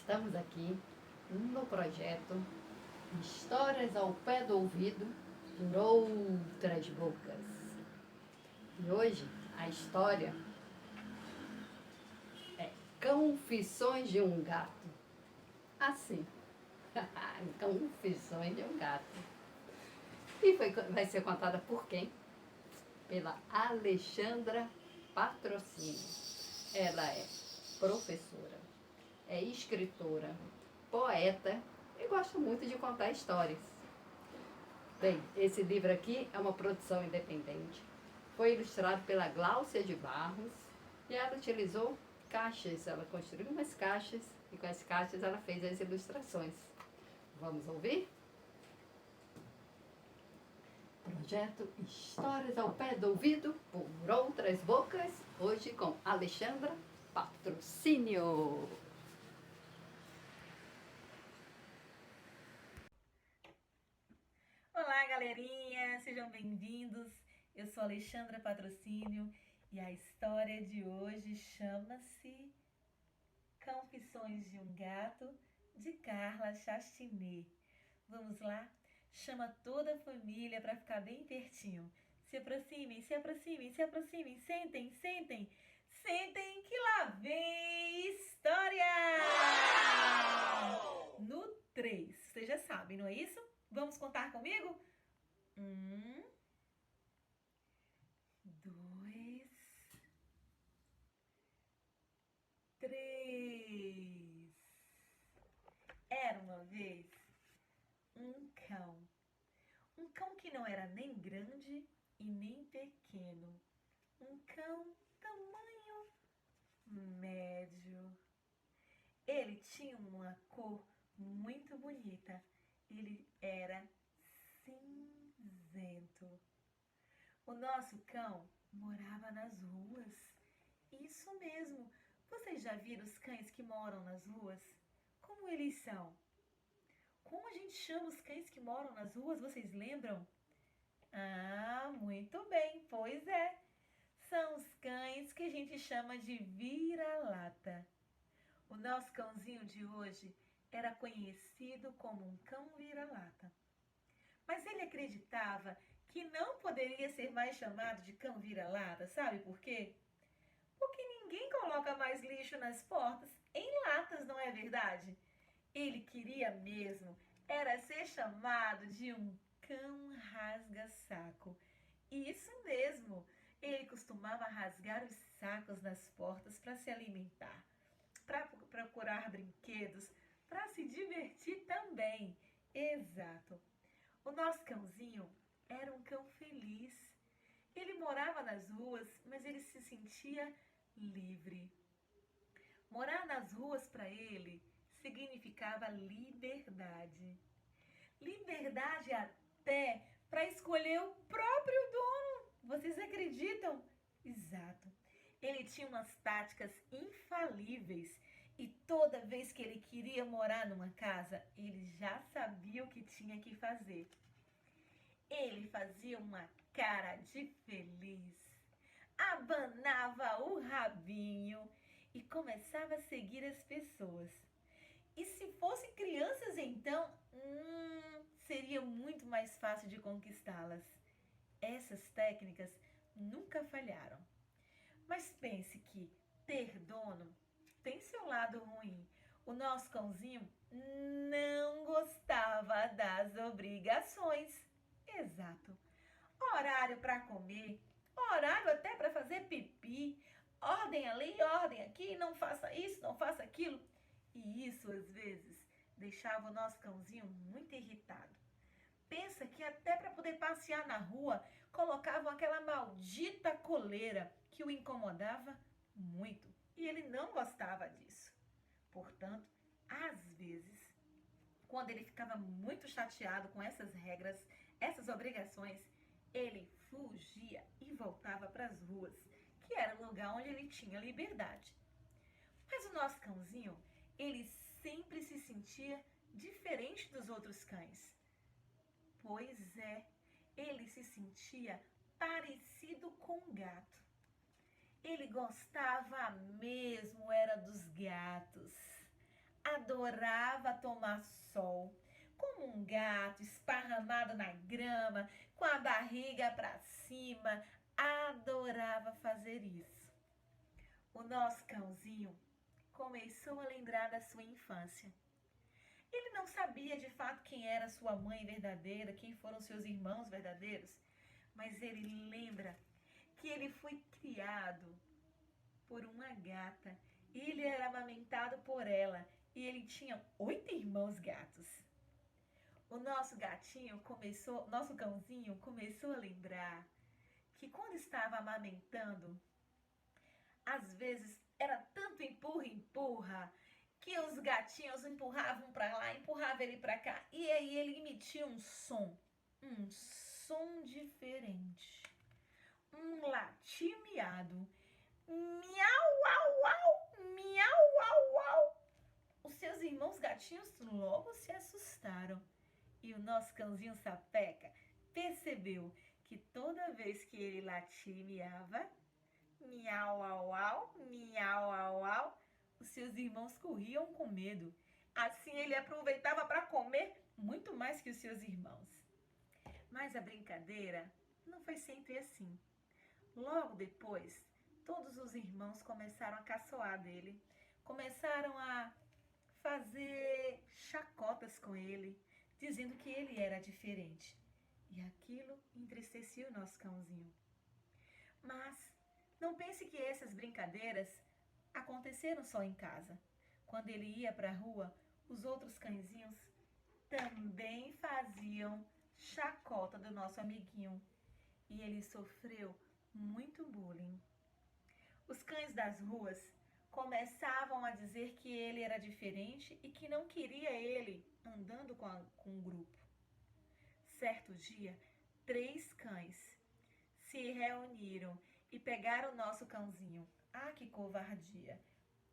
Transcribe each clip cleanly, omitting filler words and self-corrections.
Estamos aqui no projeto Histórias ao Pé do Ouvido por Outras Bocas. E hoje a história é Confissões de um Gato. Assim, Confissões de um Gato. E vai ser contada por quem? Pela Alexandra Patrocínio. Ela é professora, é escritora, poeta e gosta muito de contar histórias. Bem, esse livro aqui é uma produção independente. Foi ilustrado pela Gláucia de Barros e ela utilizou caixas. Ela construiu umas caixas e com as caixas ela fez as ilustrações. Vamos ouvir? Projeto Histórias ao Pé do Ouvido por Outras Bocas, hoje com Alexandra Patrocínio. Olá, galerinha! Sejam bem-vindos. Eu sou Alexandra Patrocínio e a história de hoje chama-se Confissões de um Gato, de Carla Chastinet. Vamos lá? Chama toda a família para ficar bem pertinho. Se aproximem, se aproximem, se aproximem. Sentem, sentem. Sentem que lá vem história! Uau! No 3. Vocês já sabem, não é isso? Vamos contar comigo? 1, 2, 3. Era uma vez um cão. Um cão que não era nem grande e nem pequeno. Um cão tamanho médio. Ele tinha uma cor muito bonita. Ele era cinzento. O nosso cão morava nas ruas. Isso mesmo. Vocês já viram os cães que moram nas ruas? Como eles são? Como a gente chama os cães que moram nas ruas? Vocês lembram? Ah, muito bem. Pois é. São os cães que a gente chama de vira-lata. O nosso cãozinho de hoje era conhecido como um cão vira-lata. Mas ele acreditava que não poderia ser mais chamado de cão vira-lata, sabe por quê? Porque ninguém coloca mais lixo nas portas em latas, não é verdade? Ele queria mesmo era ser chamado de um cão rasga-saco. Isso mesmo, ele costumava rasgar os sacos nas portas para se alimentar, para procurar brinquedos, para se divertir também. Exato. O nosso cãozinho era um cão feliz. Ele morava nas ruas, mas ele se sentia livre. Morar nas ruas para ele significava liberdade. Liberdade até para escolher o próprio dono. Vocês acreditam? Exato. Ele tinha umas táticas infalíveis e toda vez que ele queria morar numa casa, ele já sabia o que tinha que fazer. Ele fazia uma cara de feliz, abanava o rabinho e começava a seguir as pessoas. E se fossem crianças, então, seria muito mais fácil de conquistá-las. Essas técnicas nunca falharam. Mas pense que ter dono tem seu lado ruim. O nosso cãozinho não gostava das obrigações. Exato. Horário para comer, horário até para fazer pipi, ordem ali, ordem aqui, não faça isso, não faça aquilo. E isso, às vezes, deixava o nosso cãozinho muito irritado. Pensa que até para poder passear na rua, colocavam aquela maldita coleira que o incomodava muito. E ele não gostava disso. Portanto, às vezes, quando ele ficava muito chateado com essas regras, essas obrigações, ele fugia e voltava para as ruas, que era o lugar onde ele tinha liberdade. Mas o nosso cãozinho, ele sempre se sentia diferente dos outros cães. Pois é, ele se sentia parecido com um gato. Ele gostava mesmo, era dos gatos. adorava tomar sol, como um gato esparramado na grama, com a barriga para cima, adorava fazer isso. O nosso cãozinho começou a lembrar da sua infância. Ele não sabia de fato quem era sua mãe verdadeira, quem foram seus irmãos verdadeiros, mas ele lembra que ele foi criado por uma gata. Ele era amamentado por ela e ele tinha 8 irmãos gatos. O nosso nosso cãozinho começou a lembrar que quando estava amamentando, às vezes era tanto empurra, que os gatinhos empurravam para lá, empurravam ele para cá, e aí ele emitia um som diferente, um latir miado, miau, au, au, miau, au, au. Os seus irmãos gatinhos logo se assustaram e o nosso cãozinho sapeca percebeu que toda vez que ele latia e miava, miau, au, au, miau, au, au, os seus irmãos corriam com medo. Assim ele aproveitava para comer muito mais que os seus irmãos. Mas a brincadeira não foi sempre assim. Logo depois, todos os irmãos começaram a caçoar dele, começaram a fazer chacotas com ele, dizendo que ele era diferente. E aquilo entristecia o nosso cãozinho. Mas não pense que essas brincadeiras aconteceram só em casa. Quando ele ia para a rua, os outros cãezinhos também faziam chacota do nosso amiguinho. E ele sofreu muito bullying. Os cães das ruas começavam a dizer que ele era diferente e que não queria ele andando com o grupo. Certo dia, 3 cães se reuniram e pegaram o nosso cãozinho. Ah, que covardia!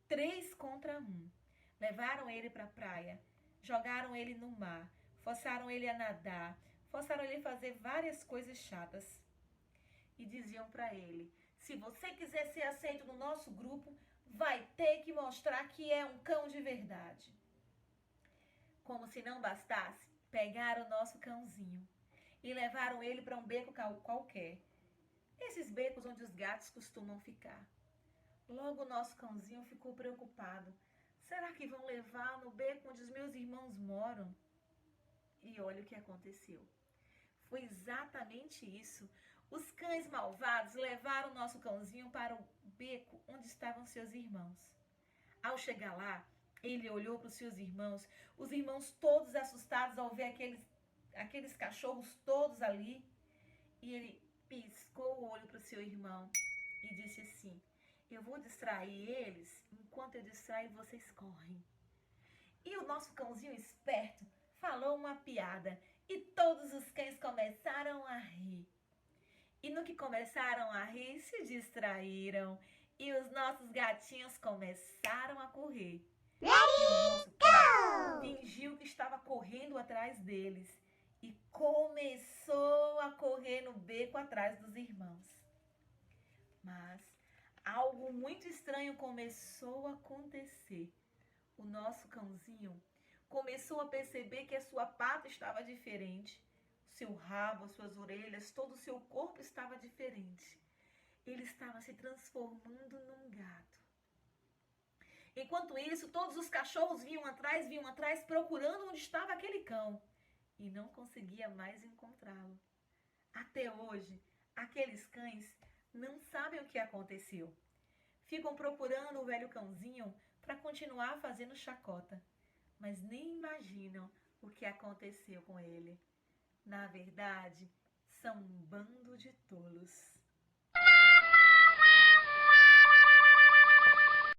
3 contra 1. Levaram ele para a praia, jogaram ele no mar, forçaram ele a nadar, forçaram ele a fazer várias coisas chatas. E diziam para ele: se você quiser ser aceito no nosso grupo, vai ter que mostrar que é um cão de verdade. Como se não bastasse, pegaram o nosso cãozinho e levaram ele para um beco qualquer. Esses becos onde os gatos costumam ficar. Logo o nosso cãozinho ficou preocupado. Será que vão levar no beco onde os meus irmãos moram? E olha o que aconteceu. Foi exatamente isso. Os cães malvados levaram o nosso cãozinho para o beco onde estavam seus irmãos. Ao chegar lá, ele olhou para os seus irmãos, os irmãos todos assustados ao ver aqueles cachorros todos ali. E ele piscou o olho para o seu irmão e disse assim: eu vou distrair eles, enquanto eu distraio vocês correm. E o nosso cãozinho esperto falou uma piada e todos os cães começaram a rir. E no que começaram a rir, se distraíram e os nossos gatinhos começaram a correr. E o nosso cão fingiu que estava correndo atrás deles e começou a correr no beco atrás dos irmãos. Mas algo muito estranho começou a acontecer. O nosso cãozinho começou a perceber que a sua pata estava diferente. Seu rabo, suas orelhas, todo o seu corpo estava diferente. Ele estava se transformando num gato. Enquanto isso, todos os cachorros vinham atrás, procurando onde estava aquele cão. E não conseguia mais encontrá-lo. Até hoje, aqueles cães não sabem o que aconteceu. Ficam procurando o velho cãozinho para continuar fazendo chacota. Mas nem imaginam o que aconteceu com ele. Na verdade, são um bando de tolos.